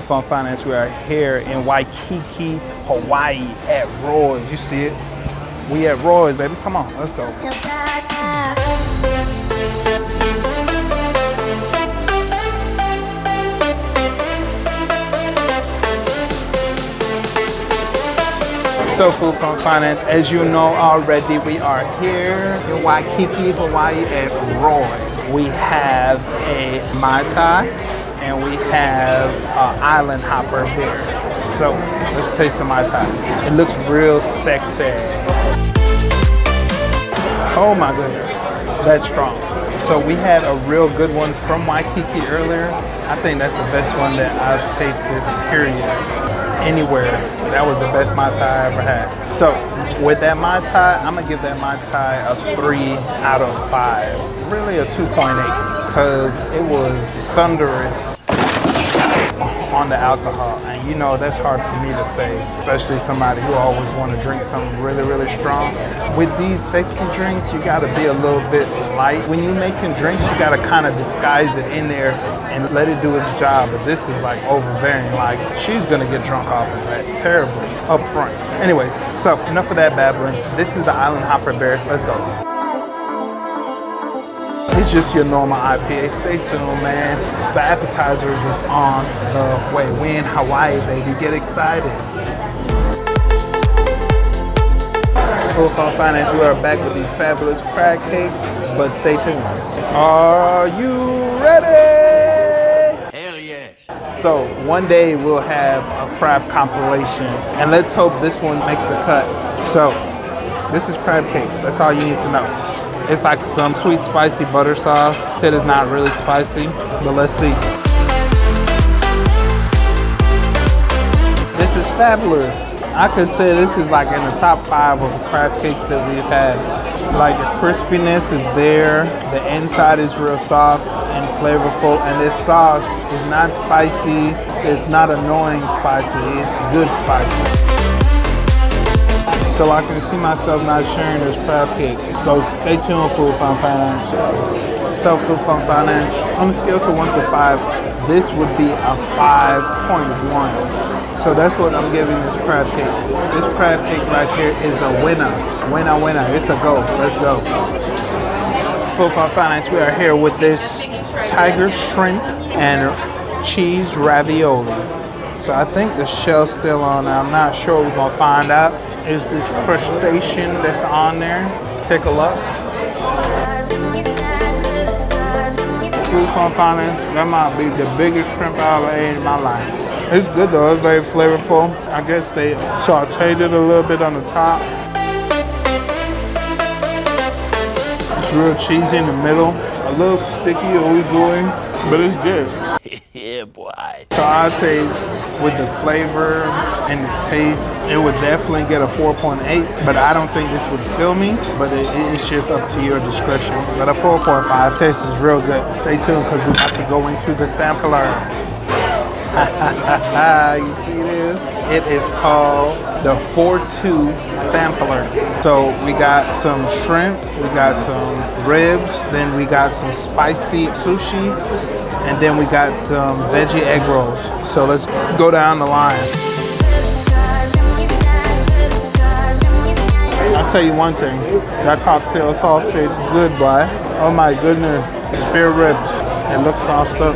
Fun Finance. We are here in Waikiki, Hawaii at Roy's. You see it? We at Roy's, baby. Come on, let's go. So Food Fun Finance, as you know already, we are here in Waikiki, Hawaii at Roy's. We have a Mai Tai and we have an Island Hopper beer. So let's taste some Mai Tai. It looks real sexy. Oh my goodness, that's strong. So we had a real good one from Waikiki earlier. I think that's the best one that I've tasted, period. Anywhere. That was the best Mai Tai I ever had. So with that Mai Tai, I'm gonna give that Mai Tai a 3 out of 5. Really a 2.8 because it was thunderous on the alcohol. And you know, that's hard for me to say, especially somebody who always want to drink something really, really strong. With these sexy drinks, you gotta be a little bit light. When you're making drinks, you gotta kind of disguise it in there and let it do its job. But this is like overbearing. Like, she's gonna get drunk off of that terribly up front. Anyways, so enough of that babbling. This is the Island Hopper beer. Let's go. It's just your normal IPA. Stay tuned, man. The Appetizers is on the way. We in Hawaii, baby. Get excited. Food Fun Finance, we are back with these fabulous crab cakes, but stay tuned. Are you ready? Hell yes. So one day we'll have a crab compilation, and let's hope this one makes the cut. So this is crab cakes. That's all you need to know. It's like some sweet spicy butter sauce. Said it's not really spicy, but let's see. This is fabulous. I could say this is like in the top 5 of the crab cakes that we've had. Like the crispiness is there, the inside is real soft and flavorful, and this sauce is not spicy. It's not annoying spicy, it's good spicy. So I can see myself not sharing this crab cake. So stay tuned, Food Fun Finance. So Food Fun Finance, on a scale to 1 to 5, this would be a 5.1. So that's what I'm giving this crab cake. This crab cake right here is a winner. Winner, winner. It's a go. Let's go. Food Fun Finance, we are here with this tiger shrimp and cheese ravioli. So I think the shell's still on. I'm not sure. We're gonna find out. Is this crustacean that's on there? Take a look. Food Fun Finance, that might be the biggest shrimp I've ever ate in my life. It's good though, it's very flavorful. I guess they sauteed it a little bit on the top. It's real cheesy in the middle. A little sticky, ooey-gooey, but it's good. Yeah, boy. So I'd say with the flavor and the taste, it would definitely get a 4.8, but I don't think this would fill me, but it's just up to your discretion. But a 4.5 taste is real good. Stay tuned because we're about to go into the sampler. You see this? It is called the 4-2 sampler. So we got some shrimp, we got some ribs, then we got some spicy sushi, and then we got some veggie egg rolls. So let's go down the line. I'll tell you one thing, that cocktail sauce tastes good, boy. Oh my goodness, spare ribs. It looks sauced up.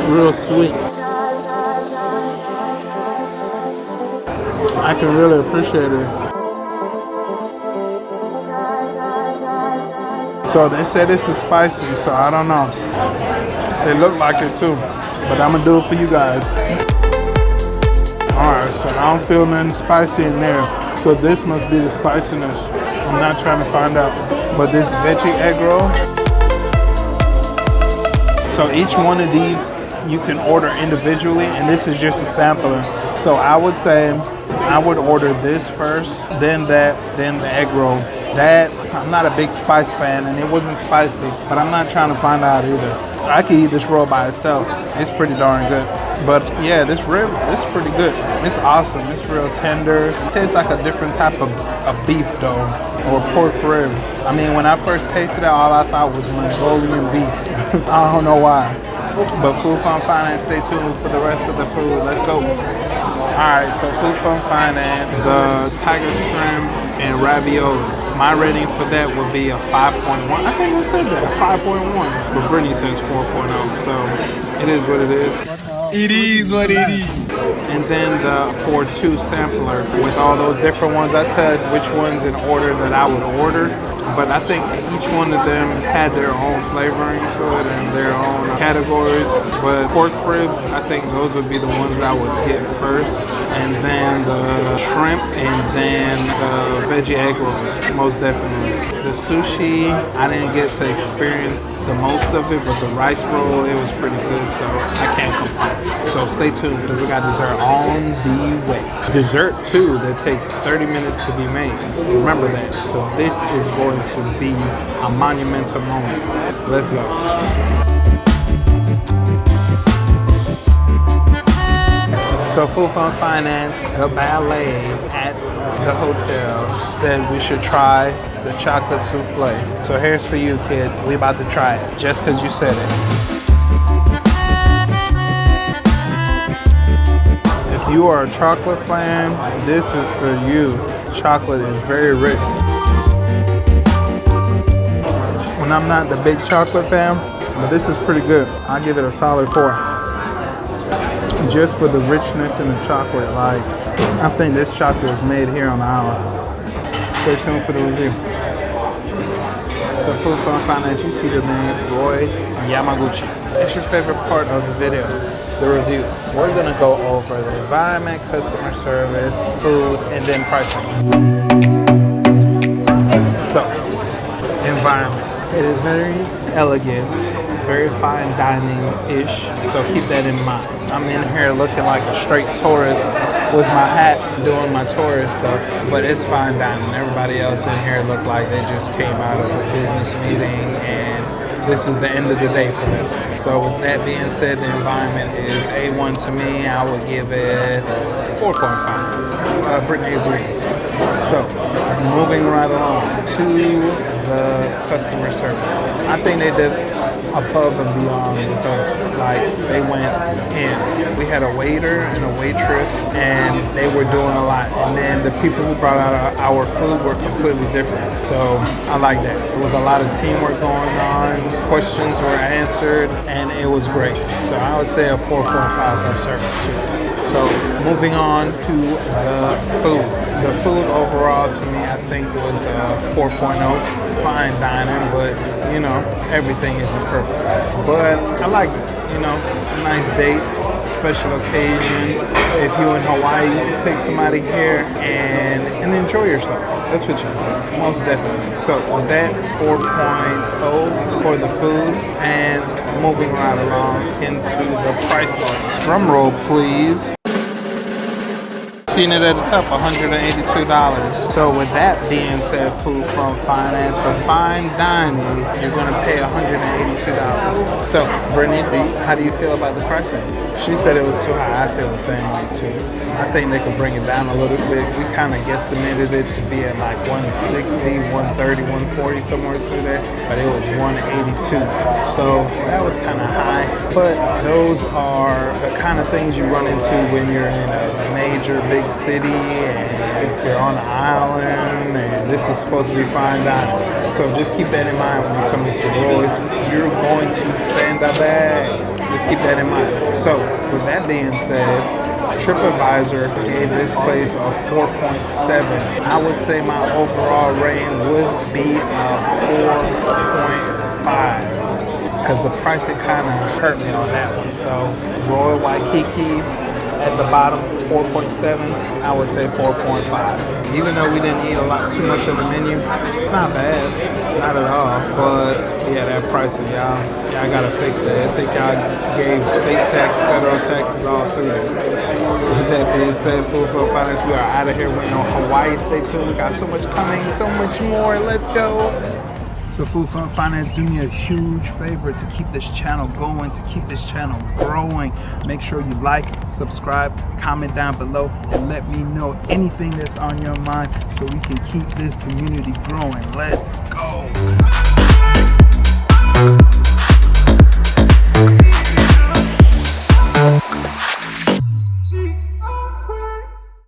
Real sweet. I can really appreciate it. So they said this is spicy, so I don't know. They look like it too, but I'm gonna do it for you guys. Alright, so I don't feel nothing spicy in there. So this must be the spiciness. I'm not trying to find out. But this veggie egg roll. So each one of these you can order individually, and this is just a sampler. So I would say I would order this first, then that, then the egg roll. That, I'm not a big spice fan, and it wasn't spicy, but I'm not trying to find out either. I could eat this roll by itself. It's pretty darn good. But yeah, this rib, this is pretty good. It's awesome. It's real tender. It tastes like a different type of beef though, or pork rib. I mean, when I first tasted it, all I thought was Mongolian beef. I don't know why. But Food Fun Finance, stay tuned for the rest of the food. Let's go. Alright, so Food Fun Finance, the tiger shrimp and ravioli. My rating for that would be a 5.1. I think I said that, 5.1. But Brittany says 4.0, so it is what it is. It is what it is. And then the 4-2 sampler with all those different ones. I said which ones in order that I would order, but I think each one of them had their own flavoring to it and their own categories. But pork ribs, I think those would be the ones I would get first, and then the shrimp, and then the veggie egg rolls, most definitely. The sushi, I didn't get to experience the most of it, but the rice roll, it was pretty good, so I can't complain. So stay tuned because we got dessert on the way. Dessert too that takes 30 minutes to be made. Remember that. So this is going to be a monumental moment. Let's go. So Food Fun Finance, the ballet at the hotel said we should try the chocolate souffle. So here's for you, kid. We about to try it just because you said it. If you are a chocolate fan, this is for you. Chocolate is very rich. When I'm not the big chocolate fan, but this is pretty good. I'll give it a solid 4. Just for the richness in the chocolate. Like, I think this chocolate is made here on the island. Stay tuned for the review. So Food Fun Finance, you see the name Roy Yamaguchi. What's your favorite part of the video? The review. We're gonna go over the environment, customer service, food, and then pricing. So, environment. It is very elegant, very fine dining-ish, so keep that in mind. I'm in here looking like a straight tourist with my hat doing my tourist stuff, but it's fine dining. Everybody else in here look like they just came out of a business meeting and this is the end of the day for them. So with that being said, the environment is A1 to me. I would give it 4.5. Brittany agrees. So moving right along to the customer service. I think they did above and beyond with us. Like, they went in. We had a waiter and a waitress, and they were doing a lot. And then the people who brought out our food were completely different. So I like that. There was a lot of teamwork going on. Questions were answered, and it was great. So I would say a 4.5 for service too. So moving on to the food. The food overall to me, I think was 4.0. Fine dining, but you know, everything isn't perfect. But I like it, you know, a nice date, special occasion. If you're in Hawaii, you can take somebody here and enjoy yourself. That's what you do, most definitely. So with that, 4.0 for the food, and moving right along into the pricing. Drum roll, please. Seen it at the top, $182. So with that being said, Food Fun Finance, for fine dining, you're gonna pay $182. So Brittany, how do you feel about the pricing? She said it was too high. I feel the same way too. I think they could bring it down a little bit. We kind of guesstimated it to be at like 160, 130, 140, somewhere through there, but it was 182. So that was kind of high, but those are the kind of things you run into when you're in a major big city and you're on an island, and this is supposed to be fine dining. So just keep that in mind when you come to Roy's. You're going to spend a bag. Just keep that in mind. So with that being said, TripAdvisor gave this place a 4.7. I would say my overall rating would be a 4.5 because the pricing kind of hurt me on that one. So Royal Waikiki's at the bottom, 4.7. I would say 4.5. Even though we didn't eat too much of the menu, it's not bad, not at all. But yeah, that pricing, y'all gotta fix that. I think y'all gave state tax, federal taxes all through there. With that being said, Food Fun Finance, we are out of here. We're in Hawaii. Stay tuned. We got so much coming, so much more. Let's go. So Food Fund Finance, do me a huge favor to keep this channel going, to keep this channel growing. Make sure you like, subscribe, comment down below, and let me know anything that's on your mind so we can keep this community growing. Let's go.